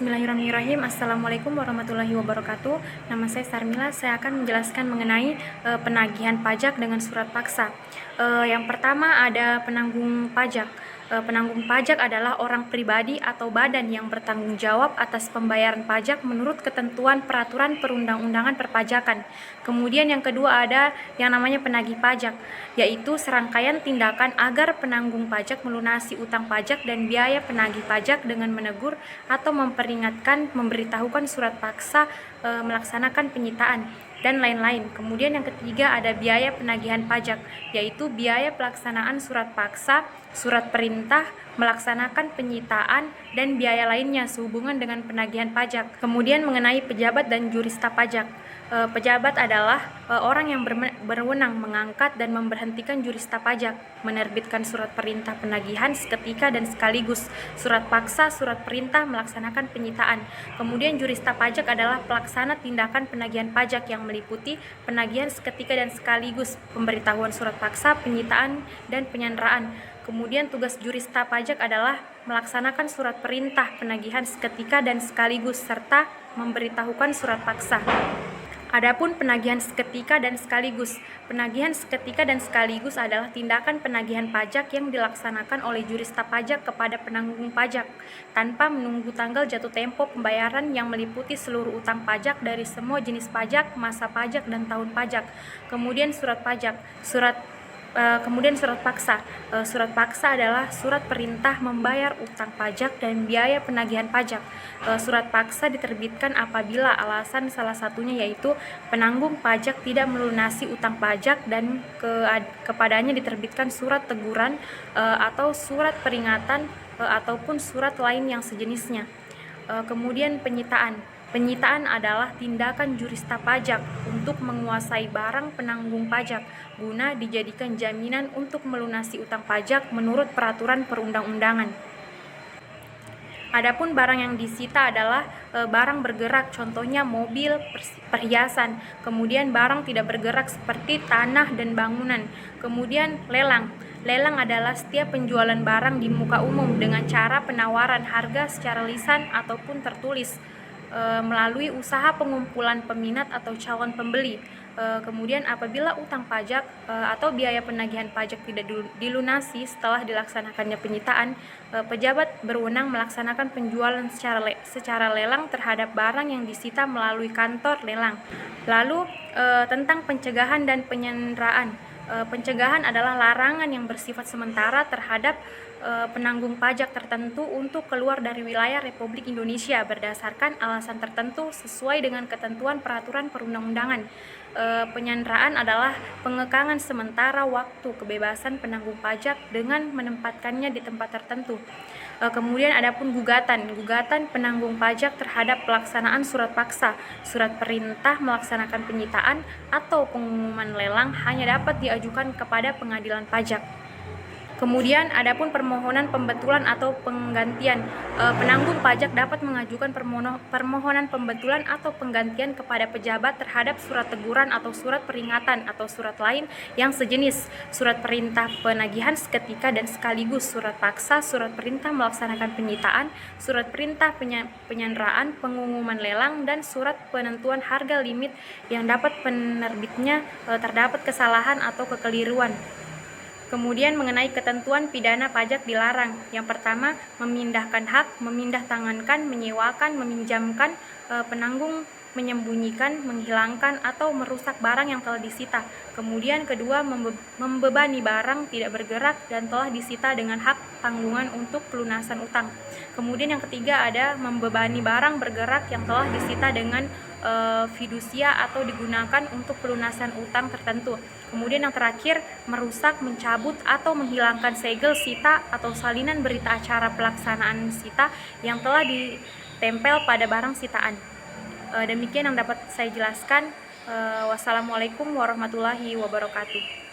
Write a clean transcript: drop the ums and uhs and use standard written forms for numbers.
Bismillahirrahmanirrahim. Assalamualaikum warahmatullahi wabarakatuh. Nama saya Sarmila. Saya akan menjelaskan mengenai penagihan pajak dengan surat paksa. Yang pertama ada penanggung pajak. Penanggung pajak adalah orang pribadi atau badan yang bertanggung jawab atas pembayaran pajak menurut ketentuan peraturan perundang-undangan perpajakan. Kemudian yang kedua ada yang namanya penagih pajak, yaitu serangkaian tindakan agar penanggung pajak melunasi utang pajak dan biaya penagih pajak dengan menegur atau memperingatkan, memberitahukan surat paksa, melaksanakan penyitaan, dan lain-lain. Kemudian yang ketiga ada biaya penagihan pajak, yaitu biaya pelaksanaan surat paksa, surat perintah, melaksanakan penyitaan, dan biaya lainnya sehubungan dengan penagihan pajak. Kemudian mengenai pejabat dan jurista pajak. Pejabat adalah orang yang berwenang mengangkat dan memberhentikan jurista pajak, menerbitkan surat perintah penagihan seketika dan sekaligus, surat paksa, surat perintah, melaksanakan penyitaan. Kemudian jurista pajak adalah pelaksana tindakan penagihan pajak yang meliputi penagihan seketika dan sekaligus, pemberitahuan surat paksa, penyitaan, dan penyanderaan. Kemudian tugas jurista pajak adalah melaksanakan surat perintah penagihan seketika dan sekaligus serta memberitahukan surat paksa. Adapun penagihan seketika dan sekaligus. Penagihan seketika dan sekaligus adalah tindakan penagihan pajak yang dilaksanakan oleh jurista pajak kepada penanggung pajak tanpa menunggu tanggal jatuh tempo pembayaran yang meliputi seluruh utang pajak dari semua jenis pajak, masa pajak, dan tahun pajak. Kemudian surat pajak. Kemudian surat paksa. Surat paksa adalah surat perintah membayar utang pajak dan biaya penagihan pajak. Surat paksa diterbitkan apabila alasan salah satunya yaitu penanggung pajak tidak melunasi utang pajak dan kepadanya diterbitkan surat teguran atau surat peringatan ataupun surat lain yang sejenisnya. Kemudian penyitaan. Penyitaan adalah tindakan jurista pajak untuk menguasai barang penanggung pajak guna dijadikan jaminan untuk melunasi utang pajak menurut peraturan perundang-undangan. Adapun barang yang disita adalah barang bergerak, contohnya mobil, perhiasan. Kemudian barang tidak bergerak seperti tanah dan bangunan. Kemudian lelang. Lelang adalah setiap penjualan barang di muka umum dengan cara penawaran harga secara lisan ataupun tertulis melalui usaha pengumpulan peminat atau calon pembeli. Kemudian apabila utang pajak atau biaya penagihan pajak tidak dilunasi setelah dilaksanakannya penyitaan, pejabat berwenang melaksanakan penjualan secara lelang terhadap barang yang disita melalui kantor lelang. Lalu tentang pencegahan dan penyanderaan. Pencegahan adalah larangan yang bersifat sementara terhadap penanggung pajak tertentu untuk keluar dari wilayah Republik Indonesia berdasarkan alasan tertentu sesuai dengan ketentuan peraturan perundang-undangan. Penyanderaan adalah pengekangan sementara waktu kebebasan penanggung pajak dengan menempatkannya di tempat tertentu. Kemudian adapun gugatan penanggung pajak terhadap pelaksanaan surat paksa, surat perintah melaksanakan penyitaan atau pengumuman lelang hanya dapat diajukan kepada pengadilan pajak. Kemudian adapun permohonan pembetulan atau penggantian, penanggung pajak dapat mengajukan permohonan pembetulan atau penggantian kepada pejabat terhadap surat teguran atau surat peringatan atau surat lain yang sejenis, surat perintah penagihan seketika dan sekaligus, surat paksa, surat perintah melaksanakan penyitaan, surat perintah penyanderaan, pengumuman lelang, dan surat penentuan harga limit yang dapat penerbitnya terdapat kesalahan atau kekeliruan. Kemudian mengenai ketentuan pidana pajak dilarang. Yang pertama, memindahkan hak, memindahtangankan, menyewakan, meminjamkan, penanggung menyembunyikan, menghilangkan, atau merusak barang yang telah disita. Kemudian kedua, membebani barang tidak bergerak dan telah disita dengan hak tanggungan untuk pelunasan utang. Kemudian yang ketiga ada membebani barang bergerak yang telah disita dengan fidusia atau digunakan untuk pelunasan utang tertentu. Kemudian yang terakhir, merusak, mencabut, atau menghilangkan segel sita atau salinan berita acara pelaksanaan sita yang telah ditempel pada barang sitaan. Demikian yang dapat saya jelaskan. Wassalamualaikum warahmatullahi wabarakatuh.